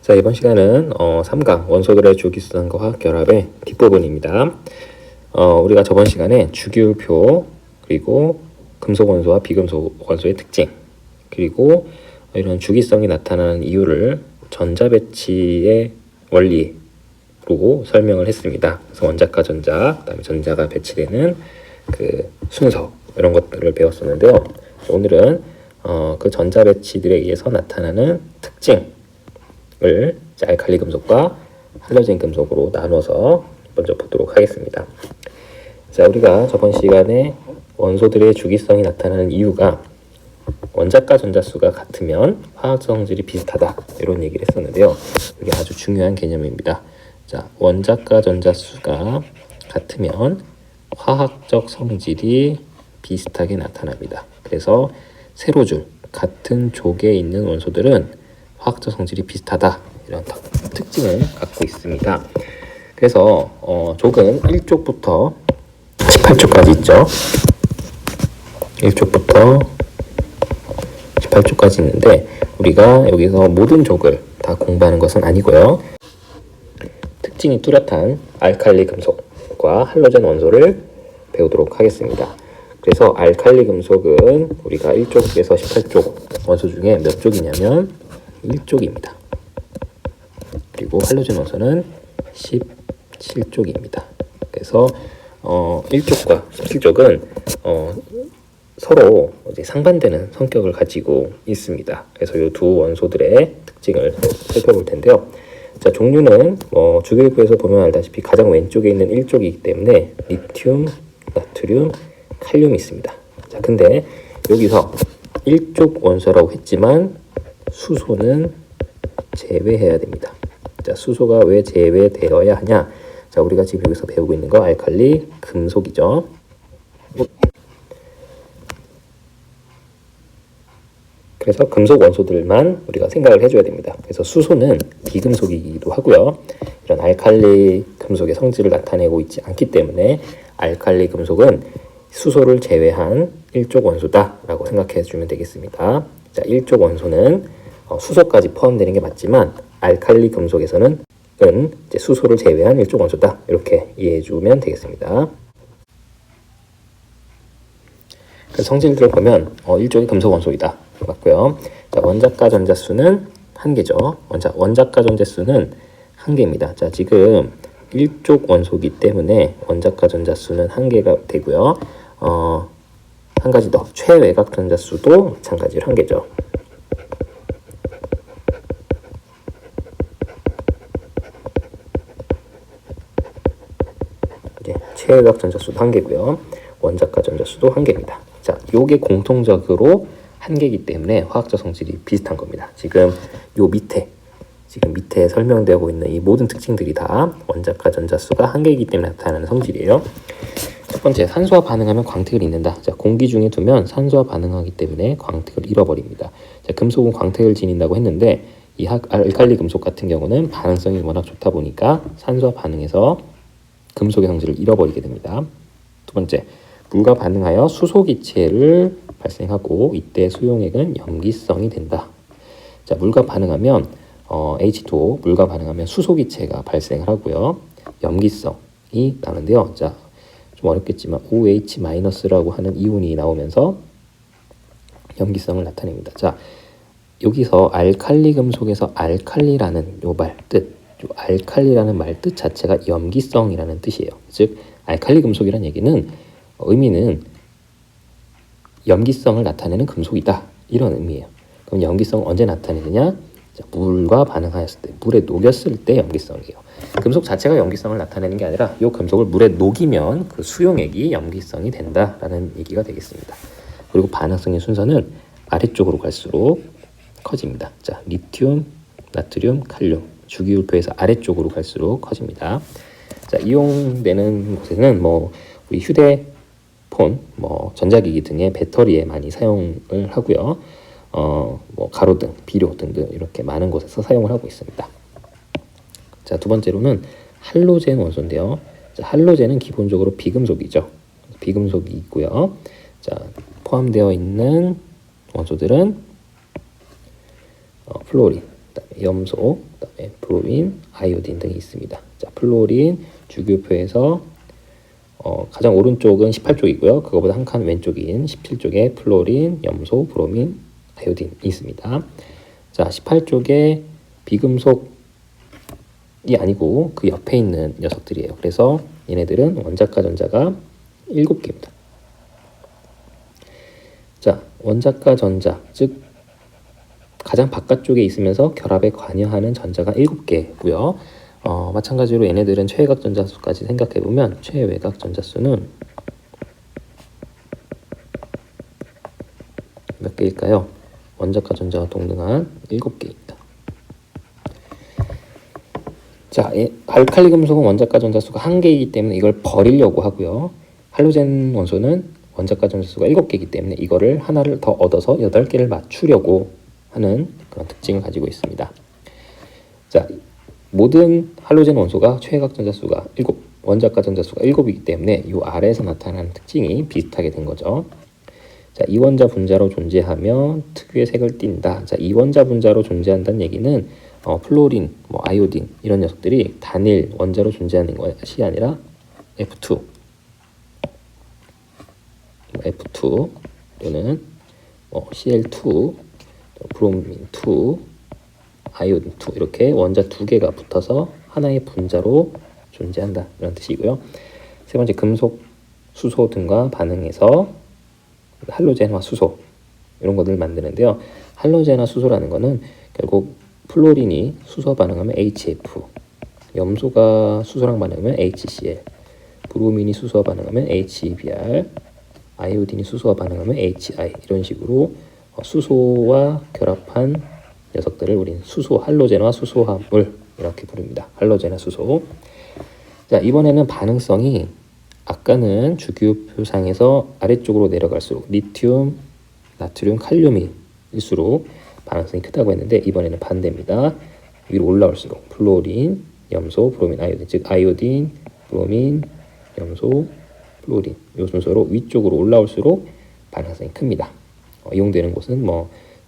자, 이번 시간은 3강 원소들의 주기성과 화학 결합의 뒷부분입니다. 우리가 저번 시간에 주기율표, 그리고 금속 원소와 비금속 원소의 특징, 그리고 이런 주기성이 나타나는 이유를 전자 배치의 원리로 설명을 했습니다. 그래서 원자과 전자, 그다음에 전자가 배치되는 그 순서, 이런 것들을 배웠었는데요. 오늘은 그 전자 배치들에 의해서 나타나는 특징을 알칼리 금속과 할로젠 금속으로 나눠서 먼저 보도록 하겠습니다. 자, 우리가 저번 시간에 원소들의 주기성이 나타나는 이유가 원자과 전자수가 같으면 화학적 성질이 비슷하다, 이런 얘기를 했었는데요. 이게 아주 중요한 개념입니다. 자, 원자과 전자수가 같으면 화학적 성질이 비슷하게 나타납니다. 그래서 세로줄, 같은 족에 있는 원소들은 화학적 성질이 비슷하다, 이런 특징을 갖고 있습니다. 그래서 족은 1족부터 18족까지 있죠. 1족부터 18족까지 있는데 우리가 여기서 모든 족을 다 공부하는 것은 아니고요. 특징이 뚜렷한 알칼리 금속과 할로젠 원소를 배우도록 하겠습니다. 그래서 알칼리 금속은 우리가 1족에서 18족 원소 중에 몇 족이냐면 1족입니다. 그리고 할로젠 원소는 17족입니다. 그래서 1족과 17족은 서로 이제 상반되는 성격을 가지고 있습니다. 그래서 이 두 원소들의 특징을 살펴볼 텐데요. 자, 종류는 주기율표에서 보면 알다시피 가장 왼쪽에 있는 1족이기 때문에 리튬, 나트륨, 칼륨이 있습니다. 자, 근데 여기서 1족 원소라고 했지만 수소는 제외해야 됩니다. 자, 수소가 왜 제외되어야 하냐? 자, 우리가 지금 여기서 배우고 있는 거 알칼리 금속이죠. 그래서 금속 원소들만 우리가 생각을 해줘야 됩니다. 그래서 수소는 비금속이기도 하고요. 이런 알칼리 금속의 성질을 나타내고 있지 않기 때문에 알칼리 금속은 수소를 제외한 1족 원소다라고 생각해 주면 되겠습니다. 자, 1족 원소는 수소까지 포함되는 게 맞지만 알칼리 금속에서는 이제 수소를 제외한 1족 원소다, 이렇게 이해해 주면 되겠습니다. 그 성질들을 보면 1족이 금속 원소이다, 맞고요. 자, 원자과 전자수는 1개죠. 원자과 전자수는 1개입니다. 자, 지금 1족 원소이기 때문에 원자과 전자수는 1개가 되고요. 한 가지 더, 최외곽 전자수도 마찬가지로 1개죠. 최외곽 전자수도 1개고요. 원자과 전자수도 1개입니다. 자, 요게 공통적으로 1개이기 때문에 화학적 성질이 비슷한 겁니다. 지금 밑에 설명되고 있는 이 모든 특징들이 다 원자과 전자수가 1개이기 때문에 나타나는 성질이에요. 첫 번째, 산소와 반응하면 광택을 잃는다. 자, 공기 중에 두면 산소와 반응하기 때문에 광택을 잃어버립니다. 자, 금속은 광택을 지닌다고 했는데 이 알칼리 금속 같은 경우는 반응성이 워낙 좋다 보니까 산소와 반응해서 금속의 성질을 잃어버리게 됩니다. 두 번째, 물과 반응하여 수소기체를 발생하고 이때 수용액은 염기성이 된다. 자, 물과 반응하면 H2O, 물과 반응하면 수소기체가 발생을 하고요. 염기성이 나는데요. 자, 좀 어렵겠지만 OH-라고 하는 이온이 나오면서 염기성을 나타냅니다. 자, 여기서 알칼리 금속에서 알칼리라는 요 말 뜻, 알칼리라는 말 뜻 자체가 염기성이라는 뜻이에요. 즉, 알칼리 금속이라는 얘기는 의미는 염기성을 나타내는 금속이다, 이런 의미예요. 그럼 염기성은 언제 나타내느냐? 자, 물과 반응하였을 때, 물에 녹였을 때 염기성이에요. 금속 자체가 염기성을 나타내는 게 아니라 이 금속을 물에 녹이면 그 수용액이 염기성이 된다라는 얘기가 되겠습니다. 그리고 반응성의 순서는 아래쪽으로 갈수록 커집니다. 자, 리튬, 나트륨, 칼륨, 주기율표에서 아래쪽으로 갈수록 커집니다. 자, 이용되는 곳에는 우리 휴대폰, 전자기기 등의 배터리에 많이 사용을 하고요. 가로등, 비료 등등 이렇게 많은 곳에서 사용을 하고 있습니다. 자, 두 번째로는 할로젠 원소인데요. 자, 할로젠은 기본적으로 비금속이죠. 비금속이 있고요. 자, 포함되어 있는 원소들은 플로린, 그다음에 염소, 그다음에 브로민, 아이오딘 등이 있습니다. 자, 플로린 주기율표에서 가장 오른쪽은 18쪽이고요. 그거보다 한 칸 왼쪽인 17쪽에 플로린, 염소, 브로민, 아이오딘이 있습니다. 자, 18쪽에 비금속이 아니고 그 옆에 있는 녀석들이에요. 그래서 얘네들은 원자과 전자가 7개입니다. 자, 원자과 전자, 즉 가장 바깥쪽에 있으면서 결합에 관여하는 전자가 7개고요. 마찬가지로 얘네들은 최외곽 전자수까지 생각해보면 최외곽 전자수는 몇 개일까요? 원자과 전자와 동등한 7개입니다. 자, 알칼리 금속은 원자과 전자수가 1개이기 때문에 이걸 버리려고 하고요. 할로젠 원소는 원자과 전자수가 7개이기 때문에 이거를 하나를 더 얻어서 8개를 맞추려고 하는 그런 특징을 가지고 있습니다. 자, 모든 할로젠 원소가 최외곽 전자수가 7, 원자과 전자수가 7이기 때문에 이 아래에서 나타나는 특징이 비슷하게 된 거죠. 자, 이원자 분자로 존재하며 특유의 색을 띈다. 자, 이원자 분자로 존재한다는 얘기는 플로린, 아이오딘 이런 녀석들이 단일 원자로 존재하는 것이 아니라 F2 또는 Cl2, 브로민 2, 아이오딘 2 이렇게 원자 2개가 붙어서 하나의 분자로 존재한다 이런 뜻이고요. 세 번째, 금속, 수소 등과 반응해서 할로젠과 수소 이런 것들을 만드는데요. 할로젠과 수소라는 거는 결국 플로린이 수소와 반응하면 HF, 염소가 수소랑 반응하면 HCl, 브로민이 수소와 반응하면 HBr, 아이오딘이 수소와 반응하면 HI 이런 식으로 수소와 결합한 녀석들을 우리는 수소, 할로젠화 수소화물 이렇게 부릅니다. 할로젠화 수소. 자, 이번에는 반응성이 아까는 주기율표상에서 아래쪽으로 내려갈수록 리튬, 나트륨, 칼륨일수록 반응성이 크다고 했는데 이번에는 반대입니다. 위로 올라올수록 플로린, 염소, 브로민, 아이오딘, 즉 아이오딘, 브로민, 염소, 플로린 이 순서로 위쪽으로 올라올수록 반응성이 큽니다. 이용되는 곳은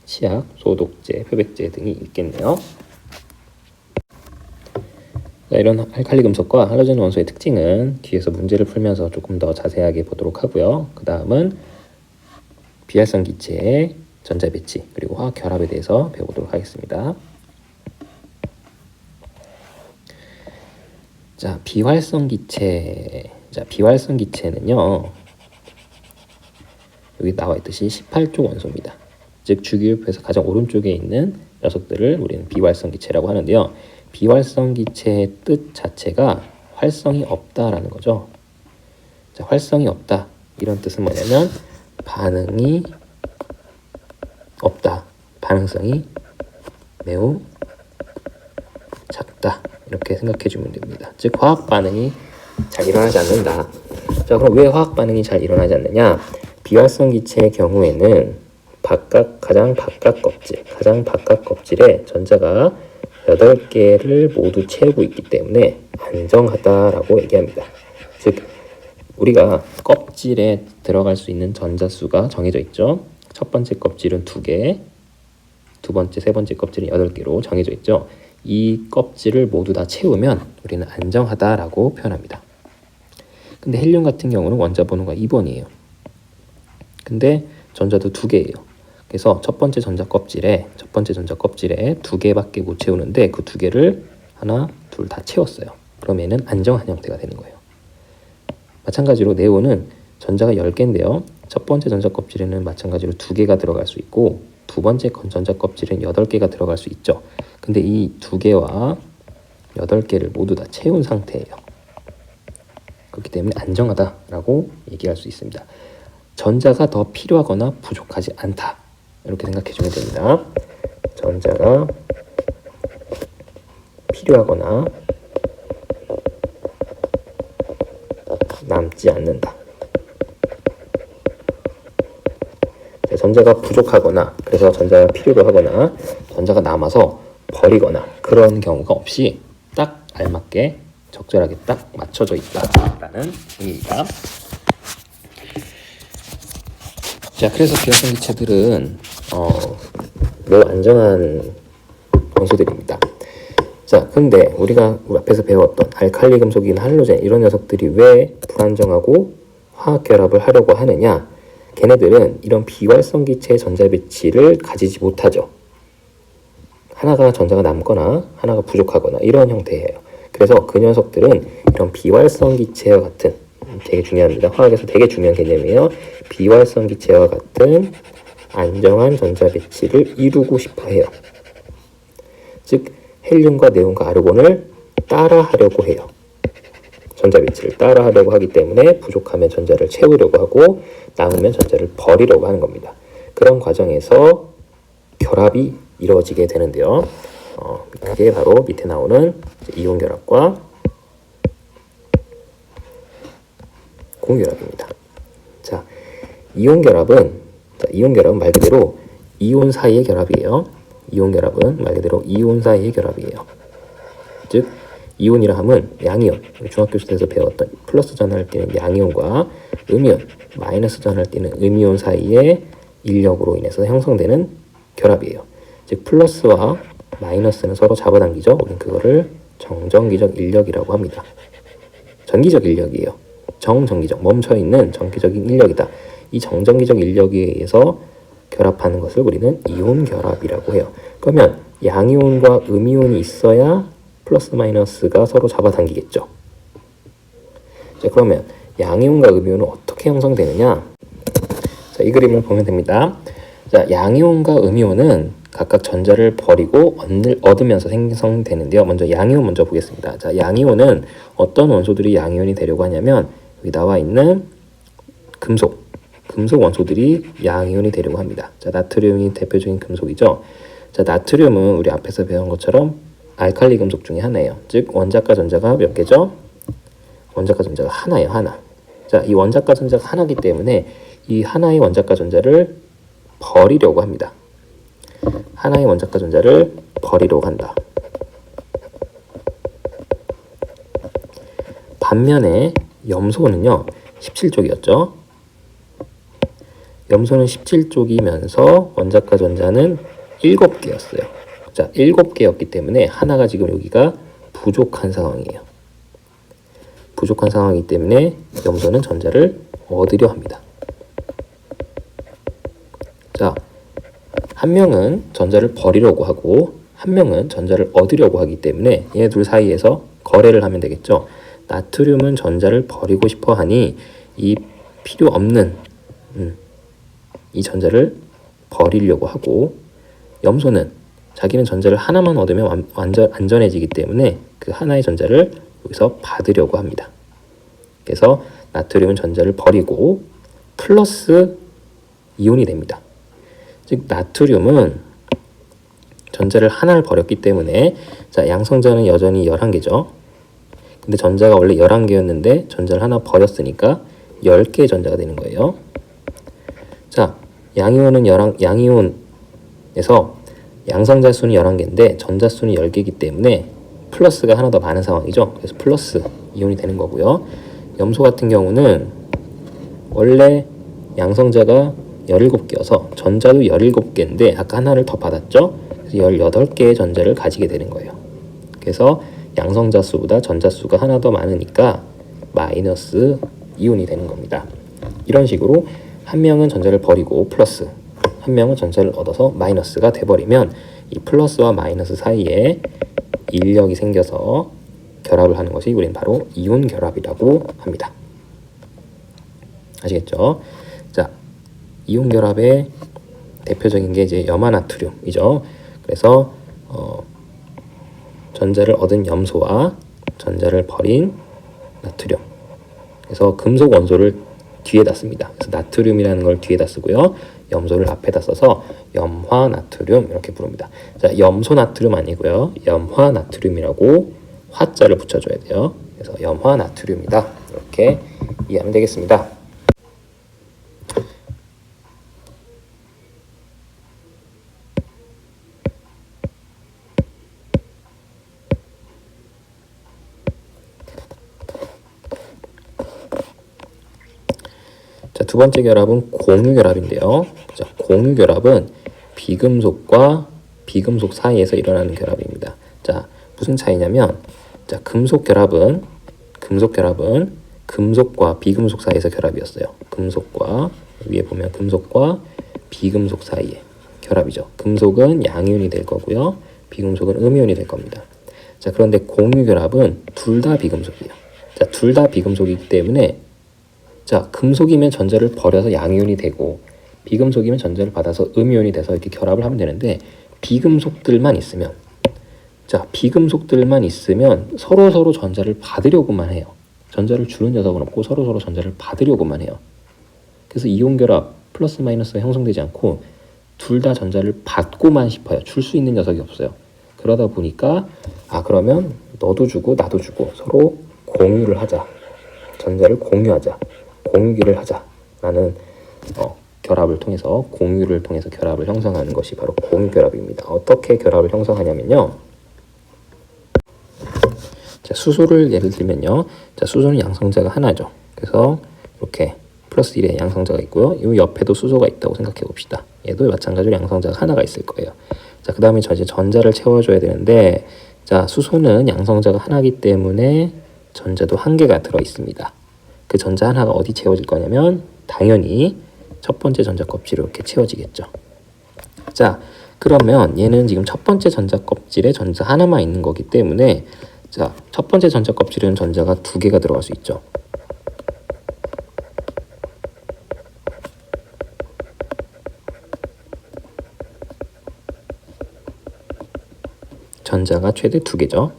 치약, 소독제, 표백제 등이 있겠네요. 자, 이런 알칼리 금속과 할로젠 원소의 특징은 뒤에서 문제를 풀면서 조금 더 자세하게 보도록 하고요. 그 다음은 비활성 기체의 전자 배치 그리고 화학 결합에 대해서 배워보도록 하겠습니다. 자, 비활성 기체. 자, 비활성 기체는요. 여기 나와 있듯이 18쪽 원소입니다. 즉 주기율표에서 가장 오른쪽에 있는 녀석들을 우리는 비활성 기체라고 하는데요. 비활성 기체의 뜻 자체가 활성이 없다라는 거죠. 자, 활성이 없다. 이런 뜻은 뭐냐면 반응이 없다. 반응성이 매우 작다. 이렇게 생각해 주면 됩니다. 즉 화학 반응이 잘 일어나지 않는다. 자, 그럼 왜 화학 반응이 잘 일어나지 않느냐? 비활성 기체의 경우에는 가장 바깥 껍질에 전자가 8개를 모두 채우고 있기 때문에 안정하다라고 얘기합니다. 즉 우리가 껍질에 들어갈 수 있는 전자수가 정해져 있죠. 첫 번째 껍질은 2개, 두 번째, 세 번째 껍질은 8개로 정해져 있죠. 이 껍질을 모두 다 채우면 우리는 안정하다라고 표현합니다. 근데 헬륨 같은 경우는 원자 번호가 2번이에요. 근데 전자도 2개예요. 그래서 첫 번째 전자 껍질에 2개밖에 못 채우는데 그 2개를 하나, 둘 다 채웠어요. 그럼 얘는 안정한 형태가 되는 거예요. 마찬가지로 네온은 전자가 10개인데요. 첫 번째 전자 껍질에는 마찬가지로 2개가 들어갈 수 있고 두 번째 전자 껍질에는 8개가 들어갈 수 있죠. 근데 이 2개와 8개를 모두 다 채운 상태예요. 그렇기 때문에 안정하다라고 얘기할 수 있습니다. 전자가 더 필요하거나 부족하지 않다. 이렇게 생각해 주면 됩니다. 전자가 필요하거나 남지 않는다. 전자가 부족하거나 그래서 전자가 필요로 하거나 전자가 남아서 버리거나 그런 경우가 없이 딱 알맞게 적절하게 딱 맞춰져 있다라는 의미입니다. 자, 그래서 비활성 기체들은 매우 안정한 원소들입니다. 자, 근데 우리가 우리 앞에서 배웠던 알칼리 금속이나 할로젠 이런 녀석들이 왜 불안정하고 화학 결합을 하려고 하느냐? 걔네들은 이런 비활성 기체의 전자 배치를 가지지 못하죠. 하나가 전자가 남거나 하나가 부족하거나 이런 형태예요. 그래서 그 녀석들은 이런 비활성 기체와 같은, 되게 중요합니다. 화학에서 되게 중요한 개념이에요. 비활성 기체와 같은 안정한 전자 배치를 이루고 싶어 해요. 즉 헬륨과 네온과 아르곤을 따라하려고 해요. 전자 배치를 따라하려고 하기 때문에 부족하면 전자를 채우려고 하고 남으면 전자를 버리려고 하는 겁니다. 그런 과정에서 결합이 이루어지게 되는데요. 그게 바로 밑에 나오는 이온 결합과 공유 결합입니다. 자, 이온 결합은 말 그대로 이온 사이의 결합이에요. 이온 결합은 말 그대로 이온 사이의 결합이에요. 즉 이온이라 함은 양이온, 중학교 시대에서 배웠던 플러스 전하를 띠는 양이온과 음이온, 마이너스 전하를 띠는 음이온 사이의 인력으로 인해서 형성되는 결합이에요. 즉 플러스와 마이너스는 서로 잡아당기죠. 우리는 그거를 정전기적 인력이라고 합니다. 전기적 인력이에요. 정전기적, 멈춰있는 전기적인 인력이다. 이 정전기적 인력에 의해서 결합하는 것을 우리는 이온 결합이라고 해요. 그러면 양이온과 음이온이 있어야 플러스 마이너스가 서로 잡아당기겠죠. 자, 그러면 양이온과 음이온은 어떻게 형성되느냐? 자, 이 그림을 보면 됩니다. 자, 양이온과 음이온은 각각 전자를 버리고 얻으면서 생성되는데요. 먼저 양이온 먼저 보겠습니다. 자, 양이온은 어떤 원소들이 양이온이 되려고 하냐면 여기 나와 있는 금속 원소들이 양이온이 되려고 합니다. 자, 나트륨이 대표적인 금속이죠. 자, 나트륨은 우리 앞에서 배운 것처럼 알칼리 금속 중에 하나예요. 즉 원자과 전자가 몇 개죠? 원자과 전자가 하나예요. 하나. 자, 이 원자과 전자가 하나이기 때문에 이 하나의 원자과 전자를 버리려고 합니다. 하나의 원자과 전자를 버리려고 한다. 반면에 염소는요 17쪽이었죠. 염소는 17쪽이면서 원자과 전자는 7개였어요. 자, 7개였기 때문에 하나가 지금 여기가 부족한 상황이에요. 부족한 상황이기 때문에 염소는 전자를 얻으려 합니다. 자, 한 명은 전자를 버리려고 하고 한 명은 전자를 얻으려고 하기 때문에 얘네 둘 사이에서 거래를 하면 되겠죠. 나트륨은 전자를 버리고 싶어 하니 이 필요 없는 이 전자를 버리려고 하고, 염소는 자기는 전자를 하나만 얻으면 완전 안전해지기 때문에 그 하나의 전자를 여기서 받으려고 합니다. 그래서 나트륨은 전자를 버리고 플러스 이온이 됩니다. 즉 나트륨은 전자를 하나를 버렸기 때문에, 자, 양성자는 여전히 11개죠. 근데 전자가 원래 11개였는데 전자를 하나 버렸으니까 10개의 전자가 되는 거예요. 자, 양이온에서 양성자 수는 11개인데 전자 수는 10개이기 때문에 플러스가 하나 더 많은 상황이죠. 그래서 플러스 이온이 되는 거고요. 염소 같은 경우는 원래 양성자가 17개여서 전자도 17개인데 아까 하나를 더 받았죠. 그래서 18개의 전자를 가지게 되는 거예요. 그래서 양성자 수보다 전자 수가 하나 더 많으니까 마이너스 이온이 되는 겁니다. 이런 식으로 한 명은 전자를 버리고 플러스, 한 명은 전자를 얻어서 마이너스가 돼버리면 이 플러스와 마이너스 사이에 인력이 생겨서 결합을 하는 것이 우리는 바로 이온 결합이라고 합니다. 아시겠죠? 자, 이온 결합의 대표적인 게 이제 염화나트륨이죠. 그래서 전자를 얻은 염소와 전자를 버린 나트륨. 그래서 금속 원소를 뒤에다 씁니다. 그래서 나트륨이라는 걸 뒤에다 쓰고요. 염소를 앞에다 써서 염화나트륨 이렇게 부릅니다. 자, 염소나트륨 아니고요. 염화나트륨이라고 화자를 붙여줘야 돼요. 그래서 염화나트륨이다. 이렇게 이해하면 되겠습니다. 자, 두 번째 결합은 공유결합인데요. 자, 공유결합은 비금속과 비금속 사이에서 일어나는 결합입니다. 자, 무슨 차이냐면, 자, 금속 결합은 금속과 비금속 사이에서 결합이었어요. 금속과, 위에 보면 금속과 비금속 사이에 결합이죠. 금속은 양이온이 될 거고요. 비금속은 음이온이 될 겁니다. 자, 그런데 공유 결합은 둘 다 비금속이에요. 자, 둘 다 비금속이기 때문에, 자, 금속이면 전자를 버려서 양이온이 되고, 비금속이면 전자를 받아서 음이온이 돼서 이렇게 결합을 하면 되는데, 비금속들만 있으면 서로 전자를 받으려고만 해요. 전자를 주는 녀석은 없고 서로 전자를 받으려고만 해요. 그래서 이온 결합 플러스 마이너스가 형성되지 않고 둘 다 전자를 받고만 싶어요. 줄 수 있는 녀석이 없어요. 그러다 보니까 그러면 너도 주고 나도 주고 서로 공유를 하자. 전자를 공유하자. 공유기를 하자라는 결합을 통해서, 공유를 통해서 결합을 형성하는 것이 바로 공유 결합입니다. 어떻게 결합을 형성하냐면요. 자, 수소를 예를 들면요. 자, 수소는 양성자가 하나죠. 그래서 이렇게 플러스 1의 양성자가 있고요. 이 옆에도 수소가 있다고 생각해 봅시다. 얘도 마찬가지로 양성자가 하나가 있을 거예요. 자, 그 다음에 이제 전자를 채워줘야 되는데, 자, 수소는 양성자가 하나이기 때문에 전자도 한 개가 들어 있습니다. 그 전자 하나가 어디 채워질 거냐면 당연히 첫 번째 전자 껍질에 이렇게 채워지겠죠. 자, 그러면 얘는 지금 첫 번째 전자 껍질에 전자 하나만 있는 거기 때문에, 자, 첫 번째 전자 껍질에는 전자가 두 개가 들어갈 수 있죠. 전자가 최대 두 개죠.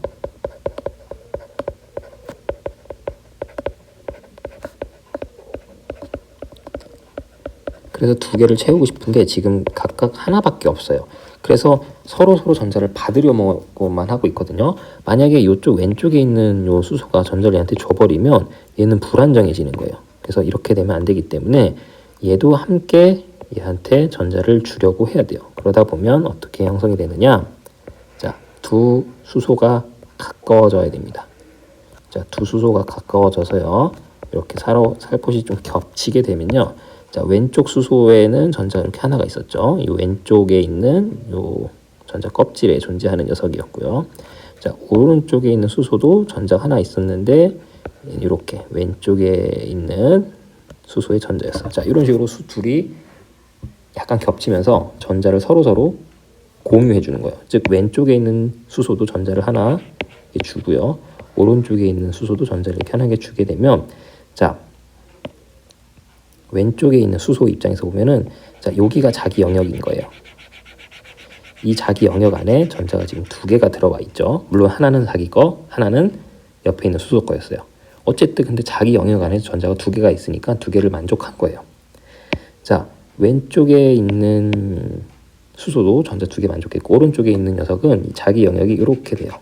그래서 두 개를 채우고 싶은데 지금 각각 하나밖에 없어요. 그래서 서로 전자를 받으려고만 하고 있거든요. 만약에 이쪽 왼쪽에 있는 요 수소가 전자를 얘한테 줘버리면 얘는 불안정해지는 거예요. 그래서 이렇게 되면 안 되기 때문에 얘도 함께 얘한테 전자를 주려고 해야 돼요. 그러다 보면 어떻게 형성이 되느냐? 자, 두 수소가 가까워져야 됩니다. 자, 두 수소가 가까워져서요. 이렇게 살포시 좀 겹치게 되면요. 자, 왼쪽 수소에는 전자 이렇게 하나가 있었죠. 이 왼쪽에 있는 요 전자 껍질에 존재하는 녀석이었고요. 자, 오른쪽에 있는 수소도 전자 하나 있었는데 이렇게 왼쪽에 있는 수소의 전자였어요. 자, 이런 식으로 둘이 약간 겹치면서 전자를 서로 공유해 주는 거예요. 즉 왼쪽에 있는 수소도 전자를 하나 주고요. 오른쪽에 있는 수소도 전자를 이렇게 하나 주게 되면, 자, 왼쪽에 있는 수소 입장에서 보면은, 자, 여기가 자기 영역인 거예요. 이 자기 영역 안에 전자가 지금 두 개가 들어와 있죠. 물론 하나는 자기 거, 하나는 옆에 있는 수소 거였어요. 어쨌든 근데 자기 영역 안에 전자가 두 개가 있으니까 두 개를 만족한 거예요. 자, 왼쪽에 있는 수소도 전자 두 개 만족했고, 오른쪽에 있는 녀석은 자기 영역이 이렇게 돼요.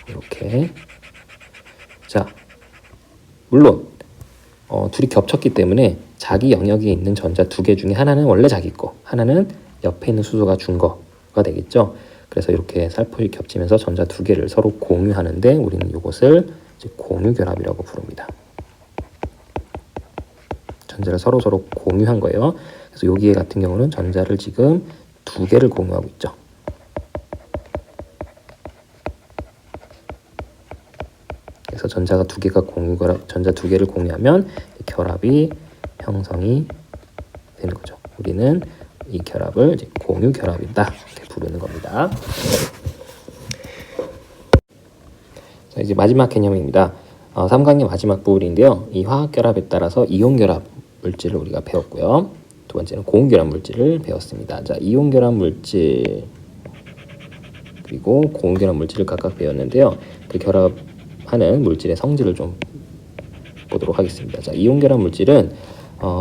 이렇게. 자, 물론 둘이 겹쳤기 때문에 자기 영역에 있는 전자 두 개 중에 하나는 원래 자기 거, 하나는 옆에 있는 수소가 준 거가 되겠죠. 그래서 이렇게 살포시 겹치면서 전자 두 개를 서로 공유하는데 우리는 이것을 이제 공유 결합이라고 부릅니다. 전자를 서로 공유한 거예요. 그래서 여기에 같은 경우는 전자를 지금 두 개를 공유하고 있죠. 그래서 전자 두 개를 공유하면 결합이 형성이 되는 거죠. 우리는 이 결합을 이제 공유 결합이다 이렇게 부르는 겁니다. 자, 이제 마지막 개념입니다. 3강의 마지막 부분인데요. 이 화학 결합에 따라서 이온 결합 물질을 우리가 배웠고요. 두 번째는 고온 결합 물질을 배웠습니다. 자, 이온 결합 물질 그리고 고온 결합 물질을 각각 배웠는데요. 그 결합하는 물질의 성질을 좀 보도록 하겠습니다. 자, 이온 결합 물질은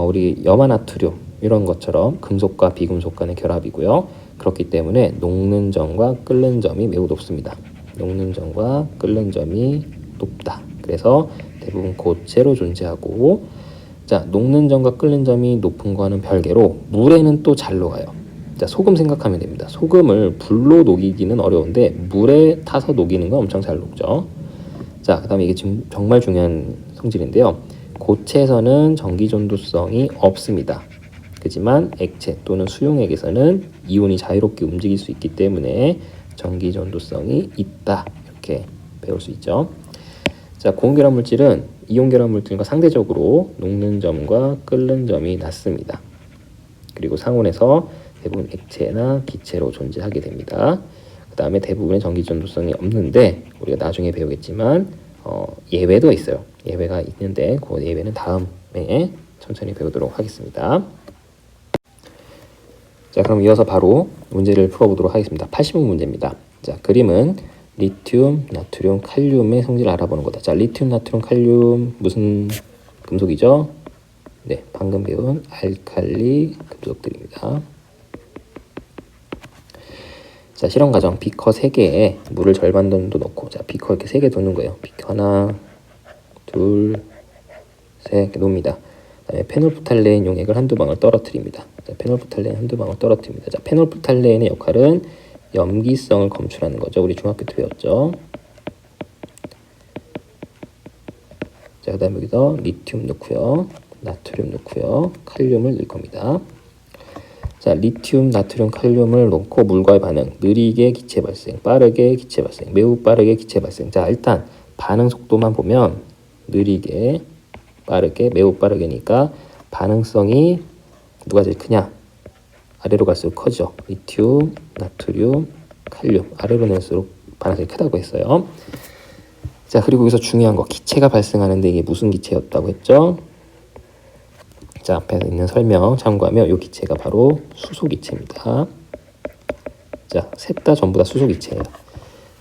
우리 염화나트륨 이런 것처럼 금속과 비금속 간의 결합이고요. 그렇기 때문에 녹는 점과 끓는 점이 매우 높습니다. 녹는 점과 끓는 점이 높다. 그래서 대부분 고체로 존재하고, 자, 녹는 점과 끓는 점이 높은 거와는 별개로 물에는 또 잘 녹아요. 자, 소금 생각하면 됩니다. 소금을 불로 녹이기는 어려운데 물에 타서 녹이는 건 엄청 잘 녹죠. 자, 그 다음에 이게 지금 정말 중요한 성질인데요. 고체에서는 전기 전도성이 없습니다. 그지만 액체 또는 수용액에서는 이온이 자유롭게 움직일 수 있기 때문에 전기 전도성이 있다. 이렇게 배울 수 있죠. 자, 고온결합 물질은 이온결합 물질과 상대적으로 녹는 점과 끓는 점이 낮습니다. 그리고 상온에서 대부분 액체나 기체로 존재하게 됩니다. 그 다음에 대부분의 전기 전도성이 없는데 우리가 나중에 배우겠지만 예외도 있어요. 예외가 있는데 그 예외는 다음에 천천히 배우도록 하겠습니다. 자, 그럼 이어서 바로 문제를 풀어보도록 하겠습니다. 80번 문제입니다. 자, 그림은 리튬, 나트륨, 칼륨의 성질을 알아보는 거다. 자, 리튬, 나트륨, 칼륨 무슨 금속이죠? 네, 방금 배운 알칼리 금속들입니다. 자, 실험 과정. 비커 3개에 물을 절반 정도 넣고, 자, 비커 이렇게 3개 놓는 거예요. 비커 하나, 둘, 셋 이렇게 놓습니다. 그다음에 페놀프탈레인 용액을 한두 방울 떨어뜨립니다. 자, 페놀프탈레인 한두 방울 떨어뜨립니다. 자, 페놀프탈레인의 역할은 염기성을 검출하는 거죠. 우리 중학교 때 배웠죠. 자, 그다음에 여기서 리튬 넣고요, 나트륨 넣고요, 칼륨을 넣을 겁니다. 자, 리튬, 나트륨, 칼륨을 넣고 물과의 반응, 느리게 기체 발생, 빠르게 기체 발생, 매우 빠르게 기체 발생. 자, 일단 반응 속도만 보면 느리게, 빠르게, 매우 빠르게니까 반응성이 누가 제일 크냐? 아래로 갈수록 커져. 리튬, 나트륨, 칼륨. 아래로 낼수록 반응성이 크다고 했어요. 자, 그리고 여기서 중요한 거, 기체가 발생하는데 이게 무슨 기체였다고 했죠? 자, 앞에 있는 설명 참고하면 이 기체가 바로 수소기체입니다. 자, 셋 다 전부 다 수소기체예요.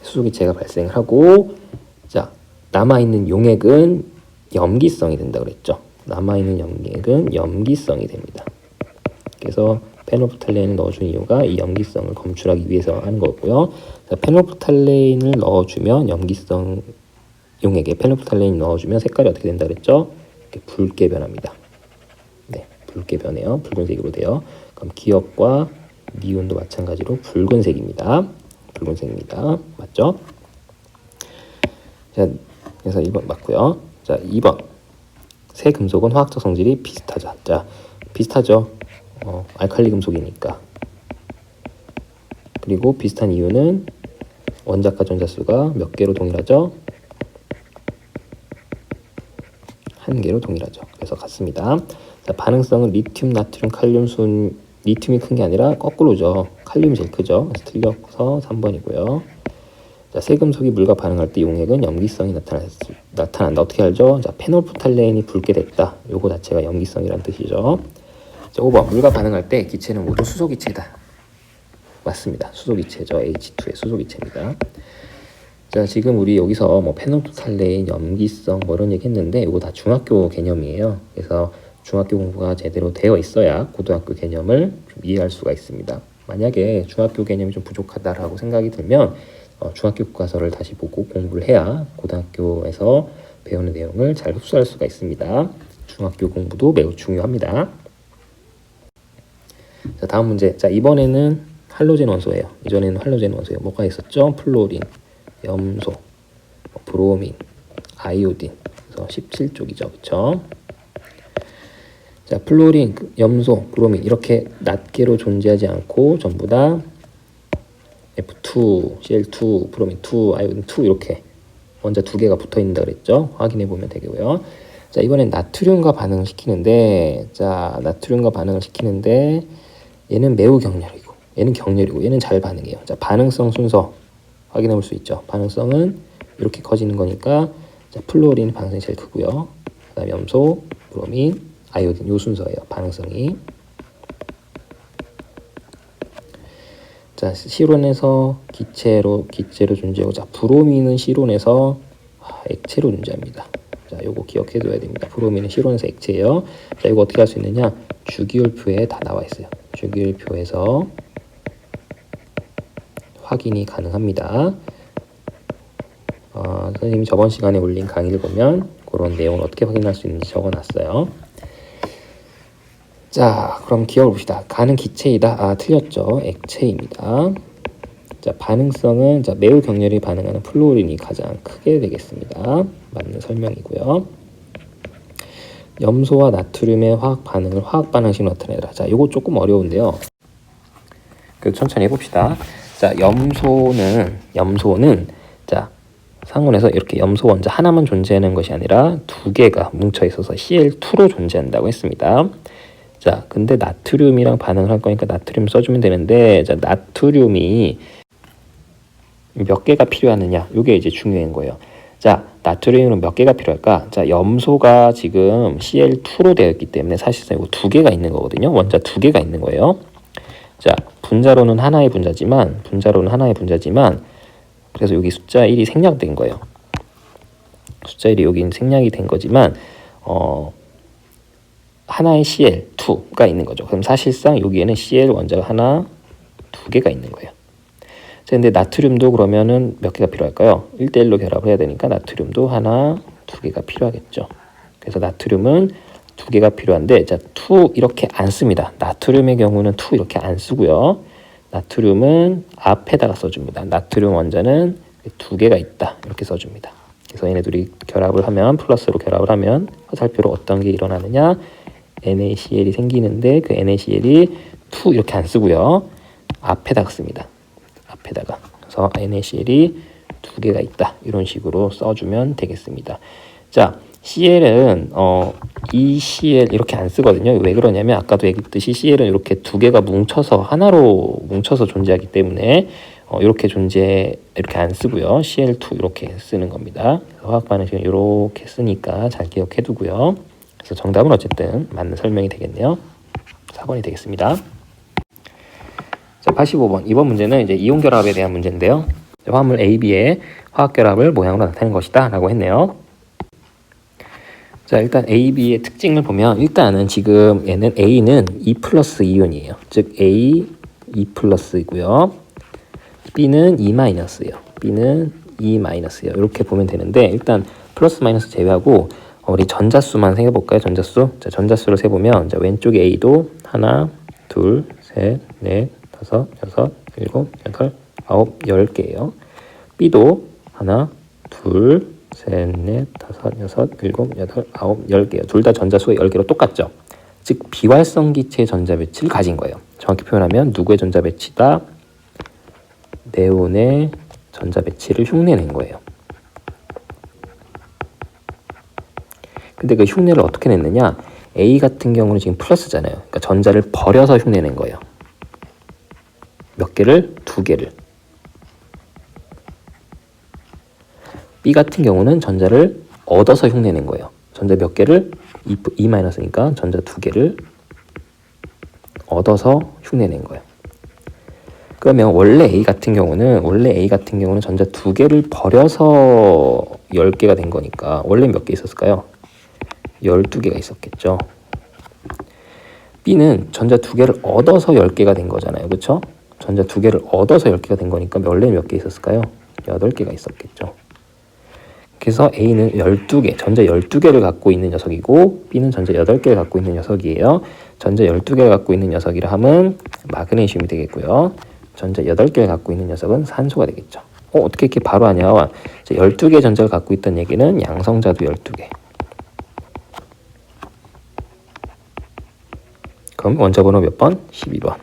수소기체가 발생을 하고, 자, 남아있는 용액은 염기성이 된다 그랬죠. 남아있는 용액은 염기성이 됩니다. 그래서 페놀프탈레인을 넣어준 이유가 이 염기성을 검출하기 위해서 하는 거고요. 자, 페놀프탈레인을 넣어주면 염기성 용액에 페놀프탈레인 넣어주면 색깔이 어떻게 된다 그랬죠? 이렇게 붉게 변합니다. 네, 붉게 변해요. 붉은색으로 돼요. 그럼 기억과 미운도 마찬가지로 붉은색입니다. 붉은색입니다. 맞죠? 자, 그래서 1번 맞고요. 자, 2번. 새 금속은 화학적 성질이 비슷하죠. 자, 비슷하죠. 알칼리 금속이니까. 그리고 비슷한 이유는 원자과 전자수가 몇 개로 동일하죠? 1개로 동일하죠. 그래서 같습니다. 자, 반응성은 리튬, 나트륨, 칼륨 순, 리튬이 큰 게 아니라 거꾸로죠. 칼륨이 제일 크죠. 그래서 틀려서 3번이고요. 자, 새 금속이 물과 반응할 때 용액은 염기성이 나타난다. 어떻게 알죠? 자, 페놀프탈레인이 붉게 됐다. 요거 자체가 염기성이라는 뜻이죠. 자, 5번. 물과 반응할 때 기체는 모두 수소기체다. 맞습니다. 수소기체죠. H2의 수소기체입니다. 자, 지금 우리 여기서 뭐 페놀프탈레인, 염기성 뭐 이런 얘기 했는데 이거 다 중학교 개념이에요. 그래서 중학교 공부가 제대로 되어 있어야 고등학교 개념을 좀 이해할 수가 있습니다. 만약에 중학교 개념이 좀 부족하다라고 생각이 들면 중학교 교과서를 다시 보고 공부를 해야 고등학교에서 배우는 내용을 잘 흡수할 수가 있습니다. 중학교 공부도 매우 중요합니다. 자, 다음 문제. 자, 이번에는 할로젠 원소예요. 이전에는 할로젠 원소예요. 뭐가 있었죠? 플로린, 염소, 브로민, 아이오딘. 그래서 17쪽이죠. 그렇죠? 자, 플로린, 염소, 브로민 이렇게 낱개로 존재하지 않고 전부 다 F2, Cl2, 브로민 2, 아이오딘 2 이렇게 원자 2개가 붙어 있는다 그랬죠? 확인해 보면 되고요. 자, 이번엔 나트륨과 반응을 시키는데, 자, 나트륨과 반응을 시키는데 얘는 매우 격렬이고, 얘는 격렬이고, 얘는 잘 반응해요. 자, 반응성 순서 확인해 볼 수 있죠. 반응성은 이렇게 커지는 거니까, 자, 플로린 반응성이 제일 크고요. 그다음 염소, 브로민, 아이오딘 요 순서예요. 반응성이. 자, 실온에서 기체로 존재하고, 자, 브로민은 실온에서 액체로 존재합니다. 자, 요거 기억해 둬야 됩니다. 브로민은 실온에서 액체예요. 자, 이거 어떻게 할 수 있느냐? 주기율표에 다 나와 있어요. 주기율표에서 확인이 가능합니다. 선생님이 저번 시간에 올린 강의를 보면 그런 내용을 어떻게 확인할 수 있는지 적어놨어요. 자, 그럼 기억을 봅시다. 가는 기체이다. 틀렸죠. 액체입니다. 자, 반응성은 자, 매우 격렬히 반응하는 플로린이 가장 크게 되겠습니다. 맞는 설명이고요. 염소와 나트륨의 화학 반응을 화학 반응식으로 나타내라. 자, 이거 조금 어려운데요. 그래도 천천히 해봅시다. 자, 염소는 자, 상온에서 이렇게 염소 원자 하나만 존재하는 것이 아니라 두 개가 뭉쳐 있어서 Cl2로 존재한다고 했습니다. 자, 근데 나트륨이랑 반응을 할 거니까 나트륨 써주면 되는데, 자, 나트륨이 몇 개가 필요하느냐, 이게 이제 중요한 거예요. 자, 나트륨은 몇 개가 필요할까? 자, 염소가 지금 Cl2로 되어 있기 때문에 사실상 이거 두 개가 있는 거거든요. 원자 두 개가 있는 거예요. 자, 분자로는 하나의 분자지만 그래서 여기 숫자 1이 생략된 거예요. 숫자 1이 여기 생략이 된 거지만 하나의 Cl2가 있는 거죠. 그럼 사실상 여기에는 Cl 원자가 하나, 두 개가 있는 거예요. 자, 근데 나트륨도 그러면은 몇 개가 필요할까요? 1대1로 결합을 해야 되니까 나트륨도 하나, 두 개가 필요하겠죠. 그래서 나트륨은 두 개가 필요한데, 자, 2 이렇게 안 씁니다. 나트륨의 경우는 2 이렇게 안 쓰고요. 나트륨은 앞에다가 써줍니다. 나트륨 원자는 두 개가 있다. 이렇게 써줍니다. 그래서 얘네들이 결합을 하면, 플러스로 결합을 하면 화살표로 어떤 게 일어나느냐? NaCl이 생기는데 그 NaCl이 2 이렇게 안 쓰고요. 앞에다가 씁니다. 앞에다가. 그래서 NaCl이 두 개가 있다. 이런 식으로 써주면 되겠습니다. 자, Cl은 이 Cl 이렇게 안 쓰거든요. 왜 그러냐면 아까도 얘기했듯이 Cl은 이렇게 두 개가 뭉쳐서 하나로 뭉쳐서 존재하기 때문에 이렇게 안 쓰고요. Cl2 이렇게 쓰는 겁니다. 화학 반응식은 이렇게 쓰니까 잘 기억해 두고요. 그래서 정답은 어쨌든 맞는 설명이 되겠네요. 4번이 되겠습니다. 자, 85번. 이번 문제는 이제 이온 결합에 대한 문제인데요. 화합물 AB의 화학 결합을 모양으로 나타낸 것이다 라고 했네요. 자, 일단 AB의 특징을 보면 일단은 지금 얘는 A는 E 플러스 이온이에요. 즉 A E 플러스이고요. B는 E 마이너스예요. B는 E 마이너스예요. 이렇게 보면 되는데 일단 플러스 마이너스 제외하고 우리 전자수만 세볼까요? 전자수. 자, 전자수를 세보면 자, 왼쪽에 A도 하나, 둘, 셋, 넷, 다섯, 여섯, 일곱, 여덟, 아홉, 10개예요. B도 하나, 둘, 셋, 넷, 다섯, 여섯, 일곱, 여덟, 아홉, 10개요. 둘 다 전자수가 10개로 똑같죠. 즉 비활성 기체의 전자 배치를 가진 거예요. 정확히 표현하면 누구의 전자 배치다? 네온의 전자 배치를 흉내낸 거예요. 근데 그 흉내를 어떻게 냈느냐? A 같은 경우는 지금 플러스잖아요. 그러니까 전자를 버려서 흉내낸 거예요. 몇 개를? 두 개를. B 같은 경우는 전자를 얻어서 흉내낸 거예요. 전자 몇 개를? E-니까 전자 두 개를 얻어서 흉내낸 거예요. 그러면 원래 A 같은 경우는 전자 두 개를 버려서 10개가 된 거니까 원래 몇 개 있었을까요? 12개가 있었겠죠. B는 전자 두 개를 얻어서 10개가 된 거잖아요. 그렇죠? 전자 두 개를 얻어서 10개가 된 거니까 원래 몇 개 있었을까요? 8개가 있었겠죠. 그래서 A는 12개, 전자 12개를 갖고 있는 녀석이고 B는 전자 8개를 갖고 있는 녀석이에요. 전자 12개를 갖고 있는 녀석이라 함은 마그네슘이 되겠고요. 전자 8개를 갖고 있는 녀석은 산소가 되겠죠. 어떻게 이렇게 바로 하냐? 12개의 전자를 갖고 있다는 얘기는 양성자도 12개. 그럼 원자 번호 몇 번? 12번.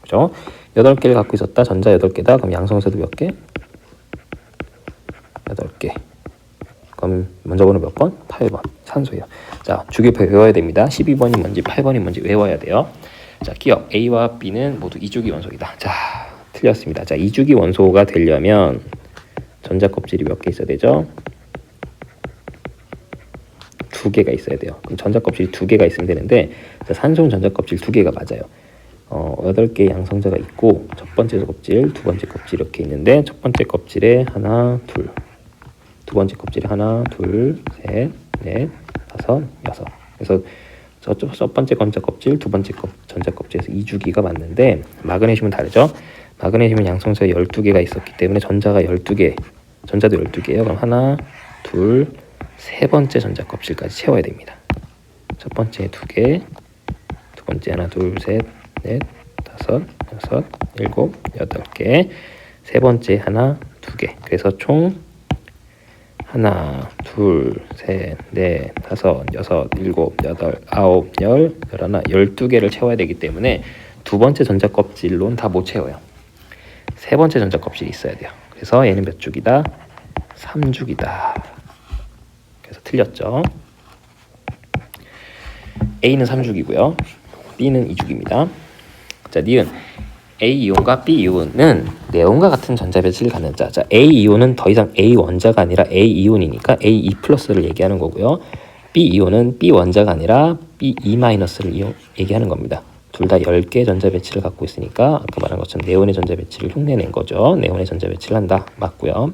그죠? 8개를 갖고 있었다. 전자 8개다. 그럼 양성자도 몇 개? 8개. 그럼 원자 번호 몇 번? 8번. 산소예요. 자, 주기표 외워야 됩니다. 12번이 뭔지 8번이 뭔지 외워야 돼요. 자, 기억. A와 B는 모두 이주기 원소이다. 자, 틀렸습니다. 자, 이주기 원소가 되려면 전자 껍질이 몇 개 있어야 되죠? 2개가 있어야 돼요. 그럼 전자 껍질이 2개가 있으면 되는데 자, 산소는 전자 껍질 2개가 맞아요. 8개의 양성자가 있고 첫 번째 껍질, 두 번째 껍질 이렇게 있는데 첫 번째 껍질에 하나, 둘, 두 번째 껍질에 하나, 둘, 셋, 넷, 다섯, 여섯. 그래서 첫 번째 전자 껍질, 두 번째 전자 껍질에서 2주기가 맞는데 마그네슘은 다르죠. 마그네슘은 양성자가 12개가 있었기 때문에 전자가 12개, 전자도 12개예요. 그럼 하나, 둘, 세 번째 전자 껍질까지 채워야 됩니다. 첫 번째 2개, 두 번째 하나, 둘, 셋, 넷, 다섯, 여섯, 일곱, 8개, 세 번째 하나, 2개. 그래서 총 하나, 둘, 셋, 넷, 다섯, 여섯, 일곱, 여덟, 아홉, 열, 열하나, 12개를 채워야 되기 때문에 두 번째 전자 껍질로는 다 못 채워요. 세 번째 전자 껍질이 있어야 돼요. 그래서 얘는 몇 죽이다? 3죽이다. 그래서 틀렸죠. A는 3죽이고요. B는 2죽입니다. 자, 니은 A 이온과 B 이온은 네온과 같은 전자 배치를 갖는 자. 자, A 이온은 더 이상 A 원자가 아니라 A 이온이니까 A2 플러스를 얘기하는 거고요. B 이온은 B 원자가 아니라 B2 마이너스를 얘기하는 겁니다. 둘 다 10개의 전자 배치를 갖고 있으니까 아까 말한 것처럼 네온의 전자 배치를 흉내낸 거죠. 네온의 전자 배치를 한다. 맞고요.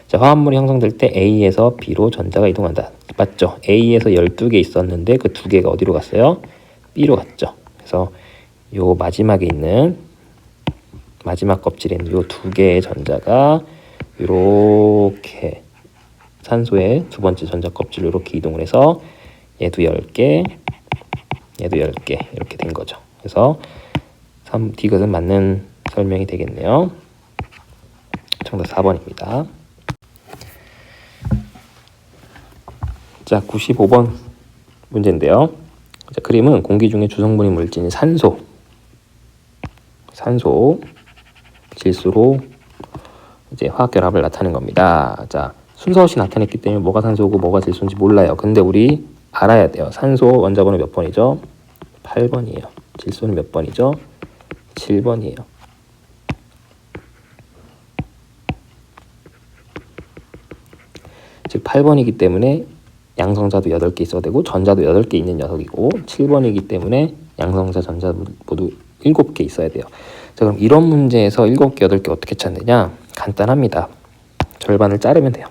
자, 화합물이 형성될 때 A에서 B로 전자가 이동한다. 맞죠? A에서 12개 있었는데 그 2개가 어디로 갔어요? B로 갔죠. 그래서 요 마지막에 있는 마지막 껍질에 있는 요 2개의 전자가 이렇게 산소의 두 번째 전자 껍질로 이렇게 이동을 해서 얘도 10개, 얘도 10개 이렇게 된 거죠. 그래서 D것은 맞는 설명이 되겠네요. 정답 4번입니다. 자, 95번 문제인데요. 자, 그림은 공기 중에 주성분인 물질인 산소, 질소로 이제 화학결합을 나타낸 겁니다. 자, 순서 없이 나타냈기 때문에 뭐가 산소고 뭐가 질소인지 몰라요. 근데 우리 알아야 돼요. 산소 원자번호 몇 번이죠? 8번이에요. 질소는 몇 번이죠? 7번이에요. 즉 8번이기 때문에 양성자도 8개 있어야 되고 전자도 8개 있는 녀석이고 7번이기 때문에 양성자, 전자 모두 7개 있어야 돼요. 자, 그럼 이런 문제에서 7개, 8개 어떻게 찾느냐? 간단합니다. 절반을 자르면 돼요.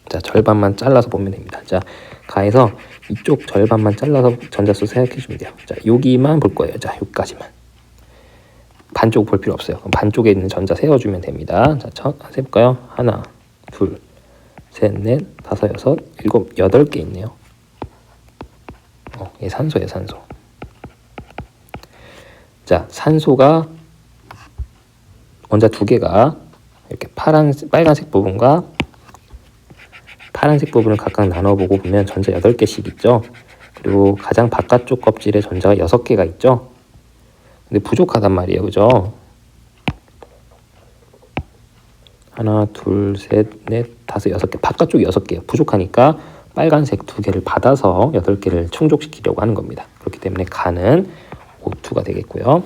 자, 절반만 잘라서 보면 됩니다. 자, 가에서 이쪽 절반만 잘라서 전자수 생각해 주면 돼요. 자, 여기만 볼 거예요. 자, 여기까지만. 반쪽 볼 필요 없어요. 그럼 반쪽에 있는 전자 세워주면 됩니다. 자, 세볼까요? 하나, 둘, 셋, 넷, 다섯, 여섯, 일곱, 8개 있네요. 이게 산소예요, 산소. 자, 산소가 원자 2개가 이렇게 빨간색 부분과 파란색 부분을 각각 나눠보고 보면 전자 8개씩 있죠. 그리고 가장 바깥쪽 껍질에 전자가 6개가 있죠. 근데 부족하단 말이에요, 그죠? 하나, 둘, 셋, 넷, 다섯, 6개. 바깥쪽이 6개예요. 부족하니까 빨간색 2개를 받아서 8개를 충족시키려고 하는 겁니다. 그렇기 때문에 가는 O2가 되겠고요.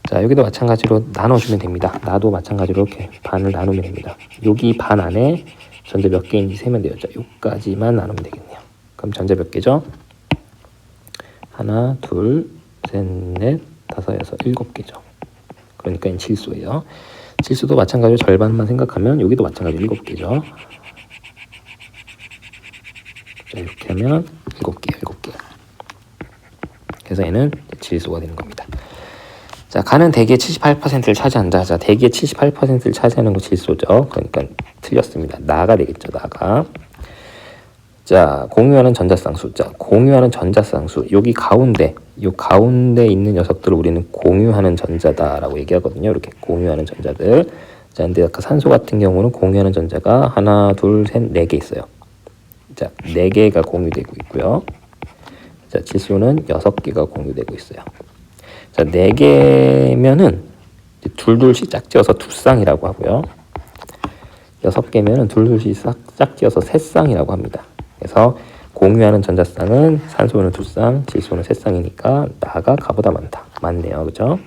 자, 여기도 마찬가지로 나눠주면 됩니다. 나도 마찬가지로 이렇게 반을 나누면 됩니다. 여기 반 안에 전자 몇 개인지 세면 돼요. 자, 여기까지만 나누면 되겠네요. 그럼 전자 몇 개죠? 하나, 둘, 셋, 넷, 다섯, 여섯, 7개죠. 그러니까 이 질소예요. 질소도 마찬가지로 절반만 생각하면 여기도 마찬가지로 7개죠. 자, 이렇게 하면 7개. 그래서 얘는 질소가 되는 겁니다. 자, 가는 대기의 78%를 차지한다. 자, 대기의 78%를 차지하는 거 질소죠. 그러니까 틀렸습니다. 나가 되겠죠, 나가. 자, 공유하는 전자쌍수. 자, 공유하는 전자쌍수. 여기 가운데, 요 가운데 있는 녀석들을 우리는 공유하는 전자다라고 얘기하거든요. 이렇게 공유하는 전자들. 자, 근데 아까 산소 같은 경우는 공유하는 전자가 하나, 둘, 셋, 4개 있어요. 자, 4개가 공유되고 있고요. 자, 질소는 6개가 공유되고 있어요. 자, 4개면은 둘둘씩 짝지어서 2쌍이라고 하고요. 6개면은 둘둘씩 짝지어서 3쌍이라고 합니다. 그래서 공유하는 전자쌍은 산소는 2쌍, 질소는 3쌍이니까 나가 가보다 많다. 맞네요, 그죠?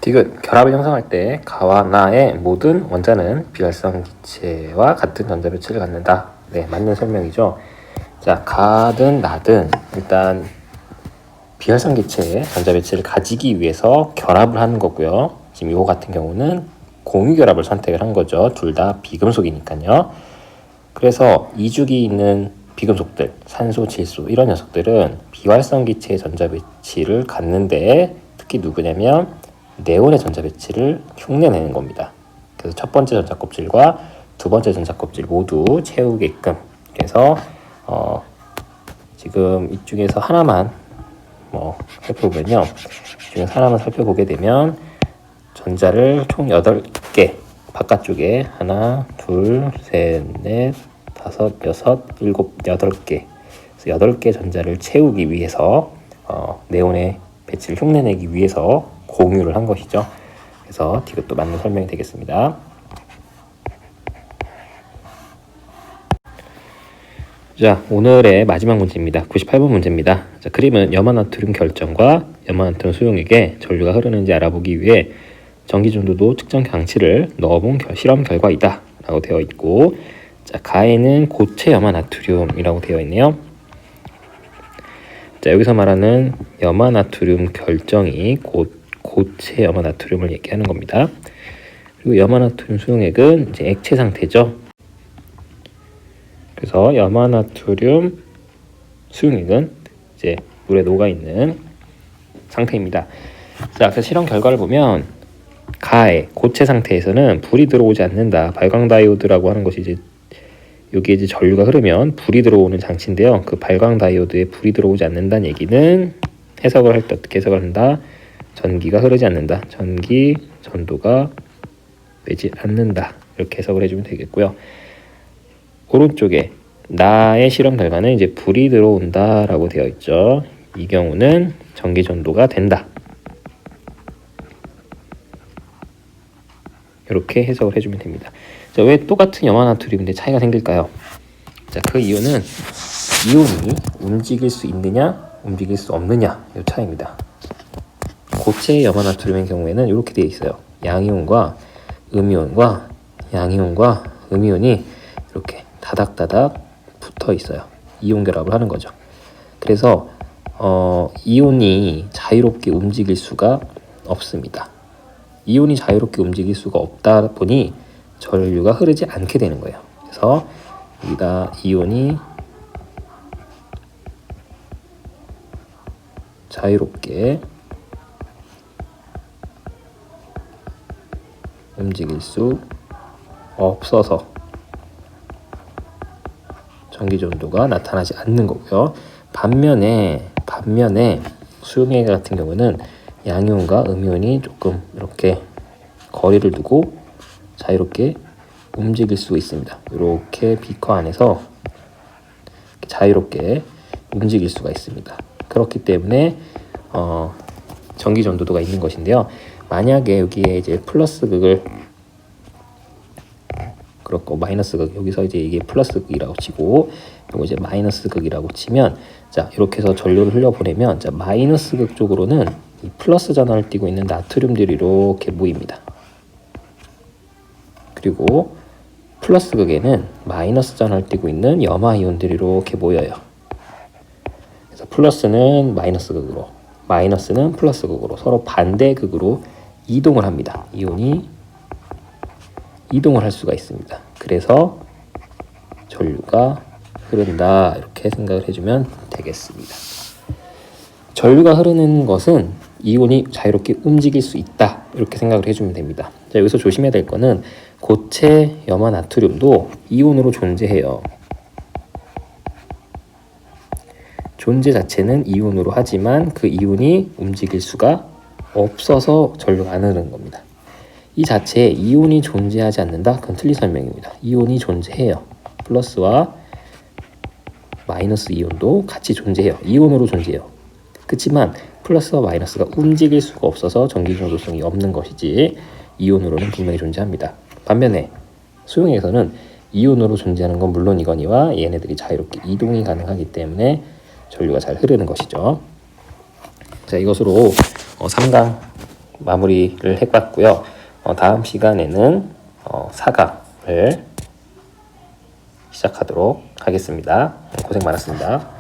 디귿, 결합을 형성할 때 가와 나의 모든 원자는 비활성 기체와 같은 전자 배치를 갖는다. 네, 맞는 설명이죠. 자, 가든 나든 일단 비활성 기체의 전자 배치를 가지기 위해서 결합을 하는 거고요. 지금 이거 같은 경우는 공유 결합을 선택을 한 거죠. 둘 다 비금속이니까요. 그래서 이죽이 있는 비금속들, 산소, 질소 이런 녀석들은 비활성 기체의 전자 배치를 갖는데 특히 누구냐면 네온의 전자 배치를 흉내내는 겁니다. 그래서 첫 번째 전자 껍질과 두 번째 전자 껍질 모두 채우게끔. 그래서 지금 이쪽에서 하나만 살펴보면요. 이 중에서 하나만 살펴보게 되면 전자를 총 8개 바깥쪽에 하나, 둘, 셋, 넷, 다섯, 여섯, 일곱, 8개. 8개 전자를 채우기 위해서 네온의 배치를 흉내내기 위해서 공유를 한 것이죠. 그래서 디귿도 맞는 설명이 되겠습니다. 자, 오늘의 마지막 문제입니다. 98번 문제입니다. 자, 그림은 염화나트륨 결정과 염화나트륨 수용액에 전류가 흐르는지 알아보기 위해 전기전도도 측정 장치를 넣어본 실험 결과이다 라고 되어 있고, 자, 가에는 고체 염화나트륨이라고 되어 있네요. 자, 여기서 말하는 염화나트륨 결정이 고체 염화나트륨을 얘기하는 겁니다. 그리고 염화나트륨 수용액은 이제 액체 상태죠. 그래서 염화나트륨 수용액은 이제 물에 녹아 있는 상태입니다. 자, 그 실험 결과를 보면 가에 고체 상태에서는 불이 들어오지 않는다. 발광 다이오드라고 하는 것이 이제 여기에 이제 전류가 흐르면 불이 들어오는 장치인데요. 그 발광 다이오드에 불이 들어오지 않는다는 얘기는 해석을 할 때 어떻게 해석을 한다? 전기가 흐르지 않는다. 전기 전도가 되지 않는다. 이렇게 해석을 해주면 되겠고요. 오른쪽에 나의 실험 결과는 이제 불이 들어온다라고 되어 있죠. 이 경우는 전기 전도가 된다. 이렇게 해석을 해주면 됩니다. 자, 왜 똑같은 염화나트륨인데 차이가 생길까요? 자, 그 이유는 이온이 움직일 수 있느냐, 움직일 수 없느냐 이 차이입니다. 고체 염화나트륨의 경우에는 이렇게 되어 있어요. 양이온과 음이온과 양이온과 음이온이 이렇게 다닥다닥 붙어 있어요. 이온 결합을 하는 거죠. 그래서 이온이 자유롭게 움직일 수가 없습니다. 이온이 자유롭게 움직일 수가 없다 보니 전류가 흐르지 않게 되는 거예요. 그래서 여기다 이온이 자유롭게 움직일 수 없어서 전기전도가 나타나지 않는 거고요. 반면에 수용액 같은 경우는 양이온과 음이온이 조금 이렇게 거리를 두고 자유롭게 움직일 수 있습니다. 이렇게 비커 안에서 자유롭게 움직일 수가 있습니다. 그렇기 때문에 전기 전도도가 있는 것인데요. 만약에 여기에 이제 플러스 극을 그렇고 마이너스 극, 여기서 이제 이게 플러스 극이라고 치고 이거 이제 마이너스 극이라고 치면, 자, 이렇게 해서 전류를 흘려보내면, 자, 마이너스 극 쪽으로는 이 플러스 전하를 띠고 있는 나트륨들이 이렇게 모입니다. 그리고 플러스 극에는 마이너스 전하를 띠고 있는 염화 이온들이 이렇게 모여요. 그래서 플러스는 마이너스 극으로, 마이너스는 플러스 극으로 서로 반대 극으로 이동을 합니다. 이온이 이동을 할 수가 있습니다. 그래서 전류가 흐른다, 이렇게 생각을 해주면 되겠습니다. 전류가 흐르는 것은 이온이 자유롭게 움직일 수 있다, 이렇게 생각을 해주면 됩니다. 자, 여기서 조심해야 될 거는 고체 염화나트륨도 이온으로 존재해요. 존재 자체는 이온으로 하지만 그 이온이 움직일 수가 없어서 전류가 안 흐르는 겁니다. 이 자체에 이온이 존재하지 않는다? 그건 틀린 설명입니다. 이온이 존재해요. 플러스와 마이너스 이온도 같이 존재해요. 이온으로 존재해요. 그렇지만 플러스와 마이너스가 움직일 수가 없어서 전기 전도성이 없는 것이지 이온으로는 분명히 존재합니다. 반면에 수용액에서는 이온으로 존재하는 건 물론이거니와 얘네들이 자유롭게 이동이 가능하기 때문에 전류가 잘 흐르는 것이죠. 자, 이것으로 3강 마무리를 해봤고요. 다음 시간에는 4강을 시작하도록 하겠습니다. 고생 많았습니다.